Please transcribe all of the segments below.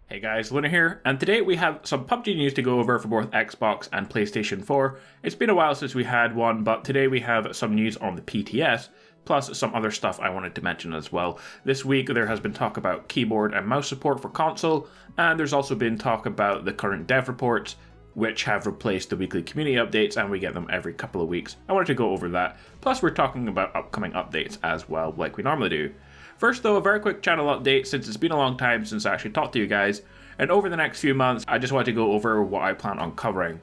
Hey guys, Luna here, and today we have some PUBG news to go over for both Xbox and PlayStation 4. It's been a while since we had one, but today we have some news on the PTS, plus some other stuff I wanted to mention as well. This week there has been talk about keyboard and mouse support for console, and there's also been talk about the current dev reports, which have replaced the weekly community updates, and we get them every couple of weeks. I wanted to go over that, plus we're talking about upcoming updates as well, like we normally do. First though, a very quick channel update since it's been a long time since I actually talked to you guys, and over the next few months I just want to go over what I plan on covering.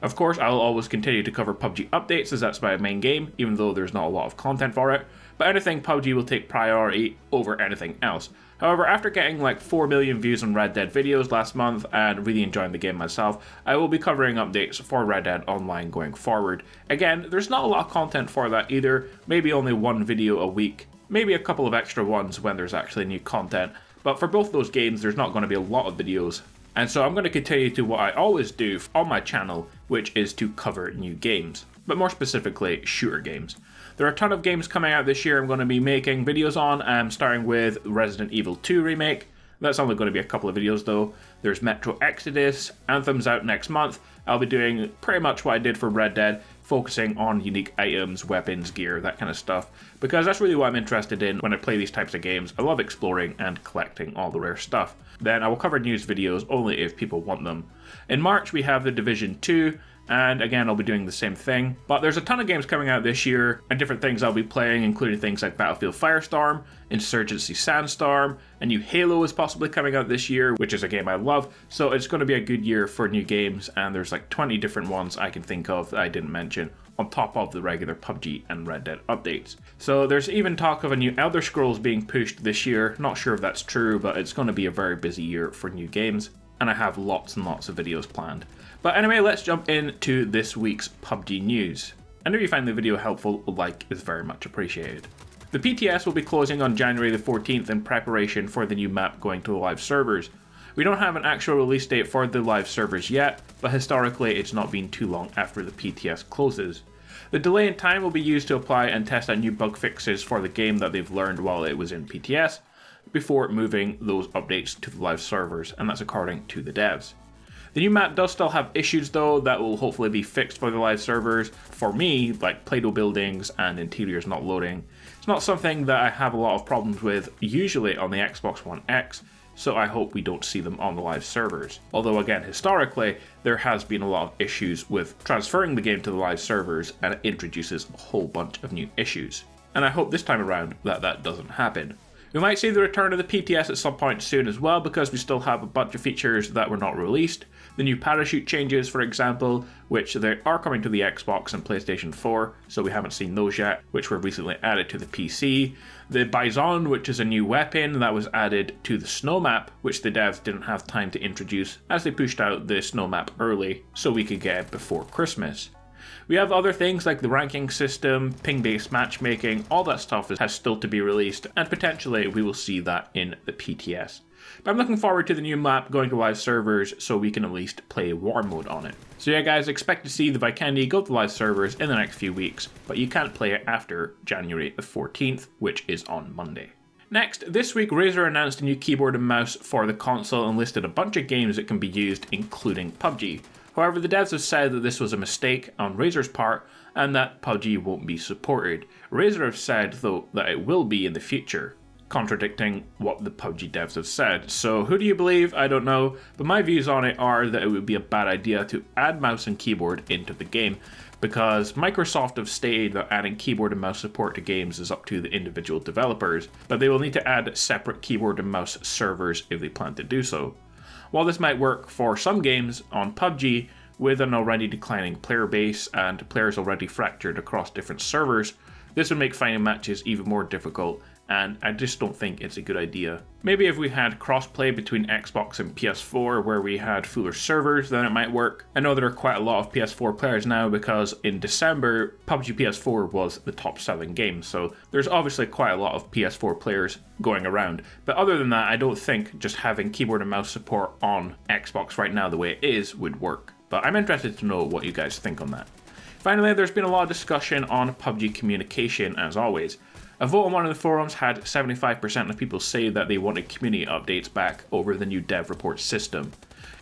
Of course, I'll always continue to cover PUBG updates as that's my main game, even though there's not a lot of content for it, but anything PUBG will take priority over anything else. However, after getting like 4 million views on Red Dead videos last month and really enjoying the game myself, I will be covering updates for Red Dead Online going forward. Again, there's not a lot of content for that either, maybe only one video a week. Maybe a couple of extra ones when there's actually new content, but for both those games there's not going to be a lot of videos. And so I'm going to continue to what I always do on my channel, which is to cover new games, but more specifically shooter games. There are a ton of games coming out this year I'm going to be making videos on, starting with Resident Evil 2 Remake. That's only going to be a couple of videos though. There's Metro Exodus, Anthem's out next month. I'll be doing pretty much what I did for Red Dead, focusing on unique items, weapons, gear, that kind of stuff, because that's really what I'm interested in when I play these types of games. I love exploring and collecting all the rare stuff. Then I will cover news videos only if people want them. In March we have The Division 2, and again I'll be doing the same thing, but there's a ton of games coming out this year and different things I'll be playing, including things like Battlefield Firestorm, Insurgency Sandstorm, a new Halo is possibly coming out this year, which is a game I love, so it's going to be a good year for new games, and there's like 20 different ones I can think of that I didn't mention, on top of the regular PUBG and Red Dead updates. So there's even talk of a new Elder Scrolls being pushed this year. Not sure if that's true, but it's going to be a very busy year for new games, and I have lots and lots of videos planned. But anyway, let's jump into this week's PUBG news. And if you find the video helpful, a like is very much appreciated. The PTS will be closing on January the 14th in preparation for the new map going to the live servers. We don't have an actual release date for the live servers yet, but historically it's not been too long after the PTS closes. The delay in time will be used to apply and test out new bug fixes for the game that they've learned while it was in PTS, before moving those updates to the live servers, and that's according to the devs. The new map does still have issues though that will hopefully be fixed for the live servers. For me, like Play-Doh buildings and interiors not loading, it's not something that I have a lot of problems with usually on the Xbox One X, so I hope we don't see them on the live servers. Although again, historically, there has been a lot of issues with transferring the game to the live servers, and it introduces a whole bunch of new issues. And I hope this time around that doesn't happen. We might see the return of the PTS at some point soon as well, because we still have a bunch of features that were not released. The new parachute changes, for example, which they are coming to the Xbox and PlayStation 4, so we haven't seen those yet, which were recently added to the PC. The Bison, which is a new weapon that was added to the snow map, which the devs didn't have time to introduce as they pushed out the snow map early so we could get it before Christmas. We have other things like the ranking system, ping-based matchmaking, all that stuff has still to be released, and potentially we will see that in the PTS. But I'm looking forward to the new map going to live servers so we can at least play war mode on it. So yeah guys, expect to see the Vikendi go to live servers in the next few weeks, but you can't play it after January the 14th, which is on Monday. Next, this week Razer announced a new keyboard and mouse for the console and listed a bunch of games that can be used, including PUBG. However, the devs have said that this was a mistake on Razer's part and that PUBG won't be supported. Razer have said, though, that it will be in the future, contradicting what the PUBG devs have said. So who do you believe? I don't know, but my views on it are that it would be a bad idea to add mouse and keyboard into the game, because Microsoft have stated that adding keyboard and mouse support to games is up to the individual developers, but they will need to add separate keyboard and mouse servers if they plan to do so. While this might work for some games on PUBG, with an already declining player base and players already fractured across different servers, this would make finding matches even more difficult, and I just don't think it's a good idea. Maybe if we had crossplay between Xbox and PS4 where we had fuller servers, then it might work. I know there are quite a lot of PS4 players now because in December, PUBG PS4 was the top selling game, so there's obviously quite a lot of PS4 players going around. But other than that, I don't think just having keyboard and mouse support on Xbox right now the way it is would work. But I'm interested to know what you guys think on that. Finally, there's been a lot of discussion on PUBG communication as always. A vote on one of the forums had 75% of people say that they wanted community updates back over the new dev report system.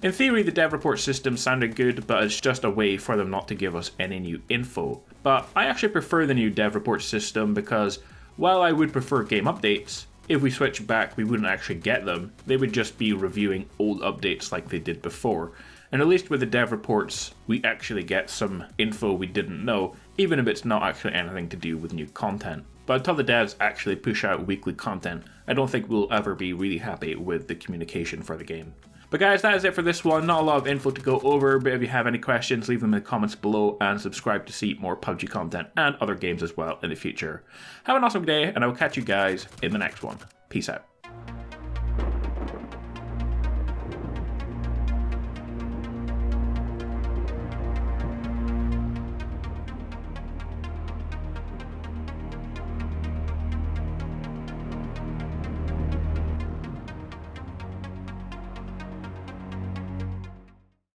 In theory, the dev report system sounded good, but it's just a way for them not to give us any new info. But I actually prefer the new dev report system because while I would prefer game updates, if we switch back we wouldn't actually get them. They would just be reviewing old updates like they did before. And at least with the dev reports, we actually get some info we didn't know, even if it's not actually anything to do with new content. But until the devs actually push out weekly content, I don't think we'll ever be really happy with the communication for the game. But guys, that is it for this one. Not a lot of info to go over, but if you have any questions, leave them in the comments below and subscribe to see more PUBG content and other games as well in the future. Have an awesome day, and I will catch you guys in the next one. Peace out.